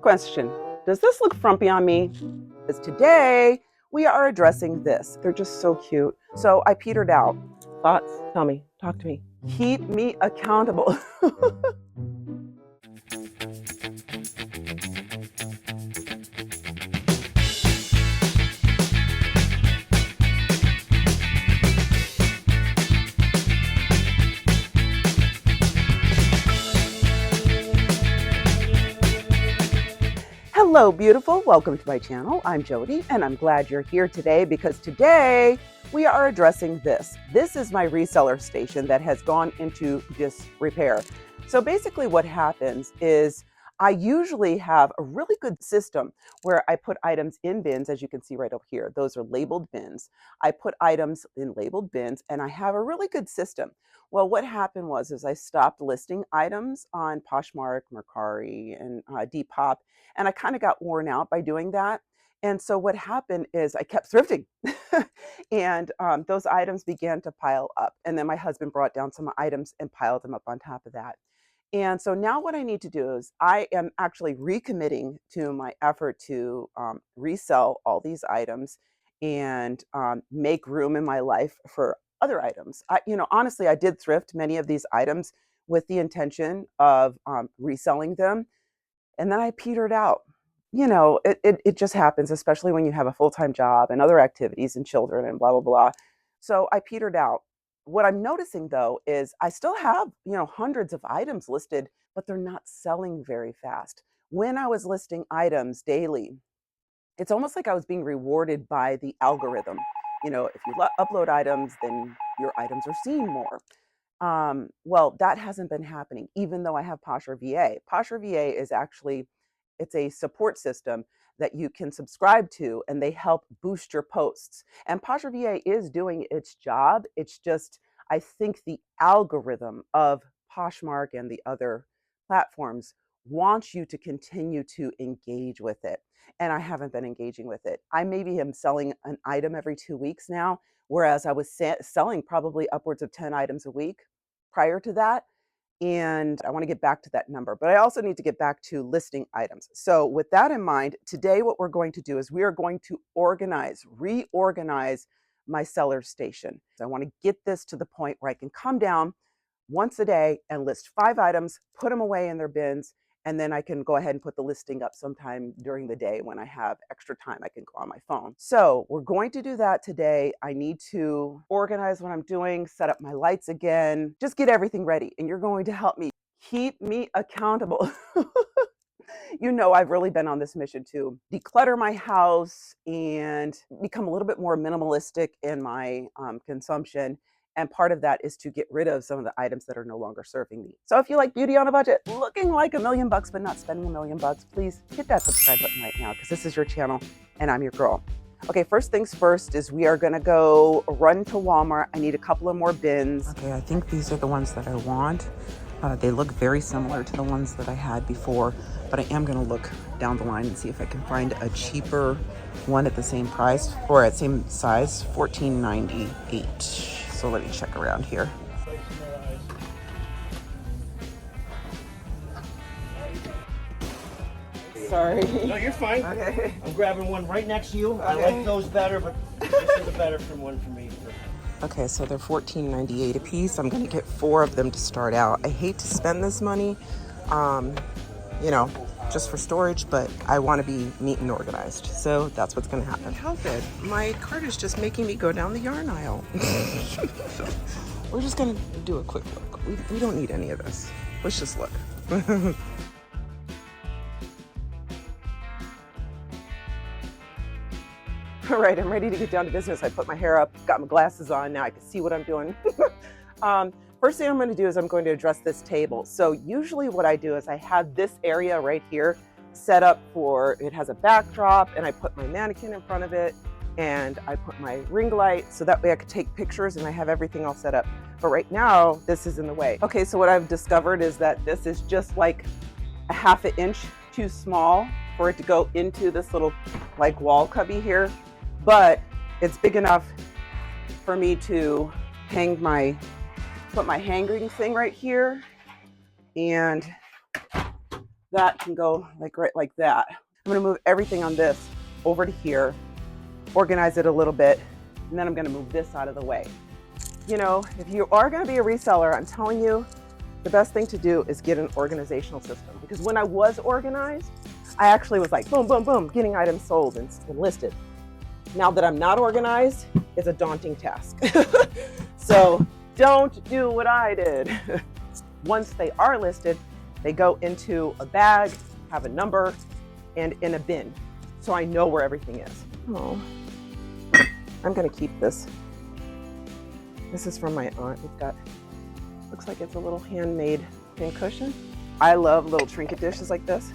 Question, does this look frumpy on me? Because today we are addressing this. They're just so cute. So I petered out. Thoughts? Tell me, talk to me. Keep me accountable. Hello, beautiful. Welcome to my channel. I'm Jodee, and I'm glad you're here today because today we are addressing this. This is my reseller station that has gone into disrepair. So basically what happens is I usually have a really good system where I put items in bins, as you can see right over here. Those are labeled bins. I put items in labeled bins and I have a really good system. Well, what happened was I stopped listing items on Poshmark, Mercari, and Depop, and I kind of got worn out by doing that. And so what happened is I kept thrifting and those items began to pile up. And then my husband brought down some items and piled them up on top of that. And so now what I need to do is I am actually recommitting to my effort to resell all these items and make room in my life for other items. Honestly, I did thrift many of these items with the intention of reselling them. And then I petered out. It just happens, especially when you have a full-time job and other activities and children and blah, blah, blah. So I petered out. What I'm noticing though is I still have, hundreds of items listed, but they're not selling very fast. When I was listing items daily, it's almost like I was being rewarded by the algorithm. If you upload items, then your items are seen more. Well, that hasn't been happening, even though I have POSHERVA. POSHERVA is actually, it's a support system that you can subscribe to, and they help boost your posts. And POSHERVA is doing its job. It's just, I think the algorithm of Poshmark and the other platforms wants you to continue to engage with it. And I haven't been engaging with it. I maybe am selling an item every 2 weeks now, whereas I was selling probably upwards of 10 items a week prior to that. And I want to get back to that number, but I also need to get back to listing items. So with that in mind, today what we're going to do is we are going to reorganize my seller station. So I want to get this to the point where I can come down once a day and list 5 items, put them away in their bins, and then I can go ahead and put the listing up sometime during the day when I have extra time. I can go on my phone. So we're going to do that today. I need to organize what I'm doing, set up my lights again, just get everything ready. And you're going to help me keep me accountable. I've really been on this mission to declutter my house and become a little bit more minimalistic in my consumption. And part of that is to get rid of some of the items that are no longer serving me. So if you like beauty on a budget, looking like $1 million but not spending $1 million, please hit that subscribe button right now because this is your channel and I'm your girl. Okay, first things first is we are gonna go run to Walmart. I need a couple of more bins. Okay, I think these are the ones that I want. They look very similar to the ones that I had before, but I am gonna look down the line and see if I can find a cheaper one at the same price or at same size, $14.98. So let me check around here. Sorry. No, you're fine. Okay. I'm grabbing one right next to you. Okay. I like those better, but this is a better one for me. Okay, so they're $14.98 a piece. I'm gonna get 4 of them to start out. I hate to spend this money, just for storage, but I want to be neat and organized. So that's what's gonna happen. Help it. My cart is just making me go down the yarn aisle. We're just gonna do a quick look. We don't need any of this. Let's just look. All right, I'm ready to get down to business. I put my hair up, got my glasses on, now I can see what I'm doing. First thing I'm going to do is I'm going to address this table. So usually what I do is I have this area right here set up for, it has a backdrop, and I put my mannequin in front of it, and I put my ring light so that way I could take pictures and I have everything all set up. But right now, this is in the way. Okay, so what I've discovered is that this is just like a ½ an inch too small for it to go into this little like wall cubby here. But it's big enough for me to put my hanging thing right here. And that can go like right like that. I'm gonna move everything on this over to here, organize it a little bit, and then I'm gonna move this out of the way. You know, if you are gonna be a reseller, I'm telling you, the best thing to do is get an organizational system. Because when I was organized, I actually was like, boom, boom, boom, getting items sold and listed. Now that I'm not organized, it's a daunting task. So don't do what I did. Once they are listed, they go into a bag, have a number, and in a bin. So I know where everything is. Oh, I'm gonna keep this. This is from my aunt. It's got, looks like it's a little handmade pin cushion. I love little trinket dishes like this.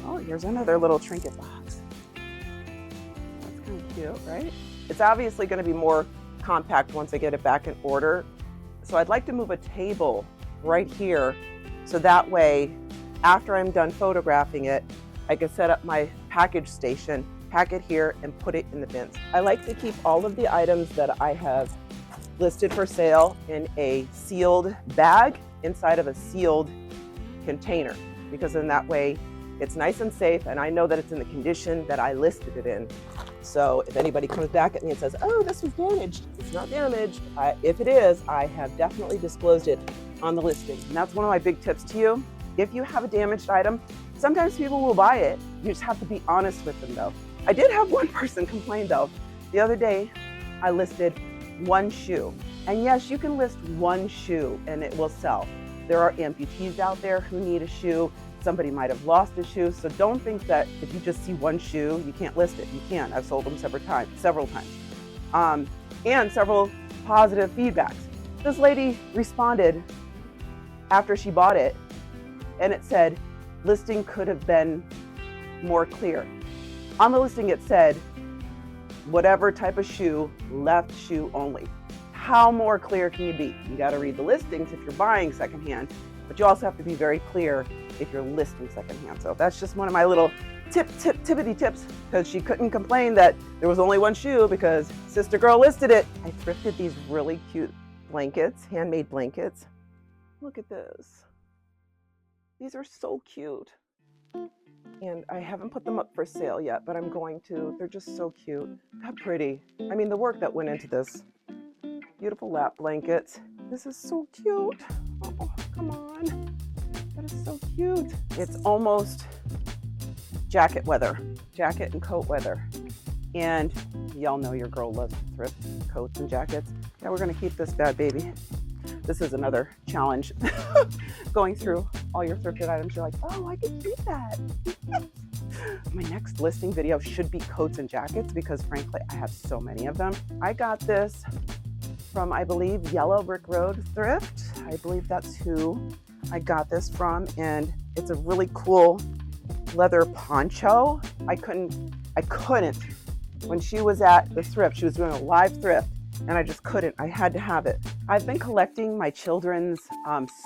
Oh, here's another little trinket box. That's kind of cute, right? It's obviously going to be more compact once I get it back in order. So I'd like to move a table right here. So that way, after I'm done photographing it, I can set up my package station, pack it here, and put it in the bins. I like to keep all of the items that I have listed for sale in a sealed bag inside of a sealed container, because in that way it's nice and safe, and I know that it's in the condition that I listed it in. So if anybody comes back at me and says, oh, this was damaged, it's not damaged. If it is, I have definitely disclosed it on the listing. And that's one of my big tips to you. If you have a damaged item, sometimes people will buy it. You just have to be honest with them though. I did have one person complain though. The other day, I listed one shoe. And yes, you can list one shoe and it will sell. There are amputees out there who need a shoe. Somebody might have lost a shoe. So don't think that if you just see one shoe, you can't list it. You can. I've sold them several times. And several positive feedbacks. This lady responded after she bought it, and it said, listing could have been more clear. On the listing, it said, whatever type of shoe, left shoe only. How more clear can you be? You got to read the listings if you're buying secondhand, but you also have to be very clear if you're listing secondhand. So that's just one of my little tippity tips, because she couldn't complain that there was only one shoe because sister girl listed it. I thrifted these really cute blankets, handmade blankets. Look at this. These are so cute. And I haven't put them up for sale yet, but I'm going to. They're just so cute. How pretty. I mean, the work that went into this. Beautiful lap blankets. This is so cute. Oh, come on. That is so cute. It's almost jacket weather, jacket and coat weather. And y'all know your girl loves to thrift coats and jackets. Yeah, we're gonna keep this bad baby. This is another challenge. Going through all your thrifted items, you're like, oh, I can keep that. My next listing video should be coats and jackets because frankly, I have so many of them. I got this from, I believe, Yellow Brick Road Thrift. I believe that's who I got this from, and it's a really cool leather poncho. I couldn't, when she was at the thrift, she was doing a live thrift, and I just couldn't, I had to have it. I've been collecting my children's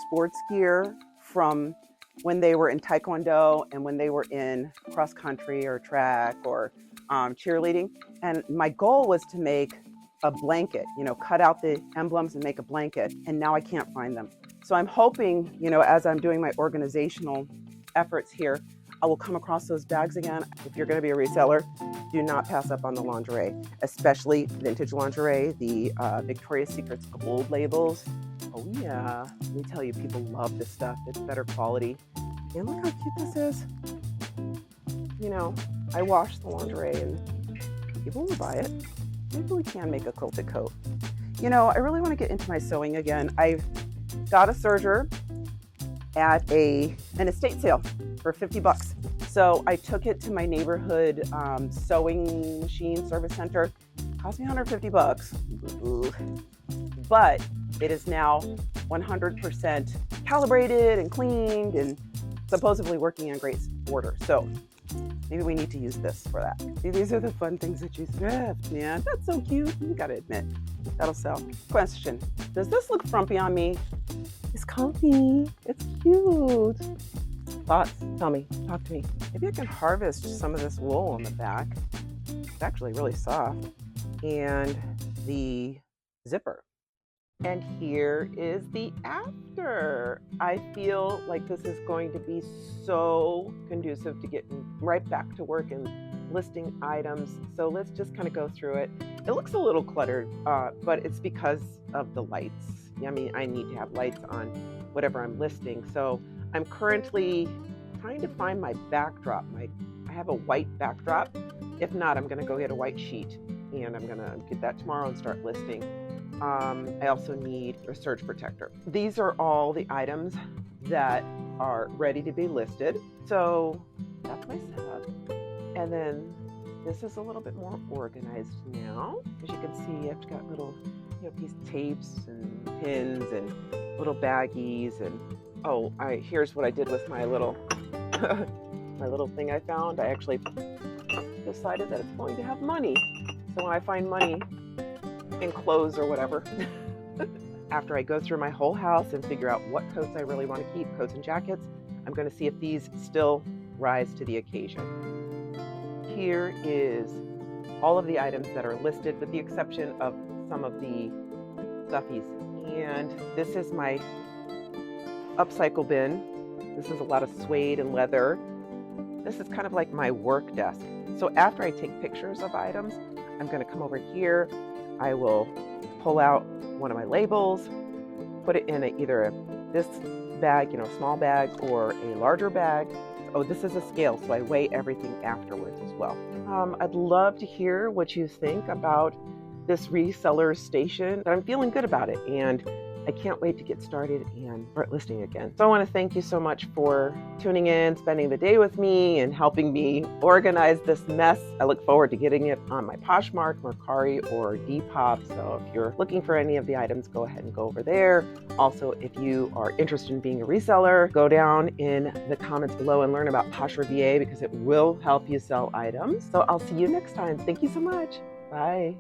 sports gear from when they were in Taekwondo and when they were in cross country or track or cheerleading. And my goal was to make a blanket, you know, cut out the emblems and make a blanket. And now I can't find them. So I'm hoping, you know, as I'm doing my organizational efforts here, I will come across those bags again. If you're going to be a reseller, do not pass up on the lingerie, especially vintage lingerie, the Victoria's Secret's gold labels. Oh yeah, let me tell you, people love this stuff. It's better quality. And look how cute this is. You know, I wash the lingerie and people will buy it. Maybe we can make a quilted coat. You know, I really want to get into my sewing again. I got a serger at an estate sale for 50 bucks. So I took it to my neighborhood sewing machine service center. Cost me 150 bucks. Ooh. But it is now 100% calibrated and cleaned and supposedly working in great order. So maybe we need to use this for that. See, these are the fun things that you thrift, man. That's so cute. You gotta admit, that'll sell. Question, does this look frumpy on me? It's comfy, it's cute. Thoughts, tell me, talk to me. Maybe I can harvest some of this wool on the back. It's actually really soft. And the zipper. And here is the after. I feel like this is going to be so conducive to getting right back to work and listing items. So let's just kind of go through it. It looks a little cluttered, but it's because of the lights. I mean, I need to have lights on whatever I'm listing. So I'm currently trying to find my backdrop. I have a white backdrop. If not, I'm going to go get a white sheet, and I'm going to get that tomorrow and start listing. I also need a surge protector. These are all the items that are ready to be listed. So that's my setup. And then this is a little bit more organized now. As you can see, I've got little, these tapes and pins and little baggies. And here's what I did with my little, my little thing I found. I actually decided that it's going to have money. So when I find money in clothes or whatever, after I go through my whole house and figure out what coats I really want to keep, coats and jackets, I'm going to see if these still rise to the occasion. Here is all of the items that are listed with the exception of some of the stuffies. And this is my upcycle bin. This is a lot of suede and leather. This is kind of like my work desk. So after I take pictures of items, I'm going to come over here. I will pull out one of my labels, put it in either this bag, small bag, or a larger bag. Oh, this is a scale, so I weigh everything afterwards as well. I'd love to hear what you think about this reseller station. I'm feeling good about it, and I can't wait to get started and start listing again. So I want to thank you so much for tuning in, spending the day with me, and helping me organize this mess. I look forward to getting it on my Poshmark, Mercari, or Depop. So if you're looking for any of the items, go ahead and go over there. Also, if you are interested in being a reseller, go down in the comments below and learn about POSHERVA because it will help you sell items. So I'll see you next time. Thank you so much. Bye.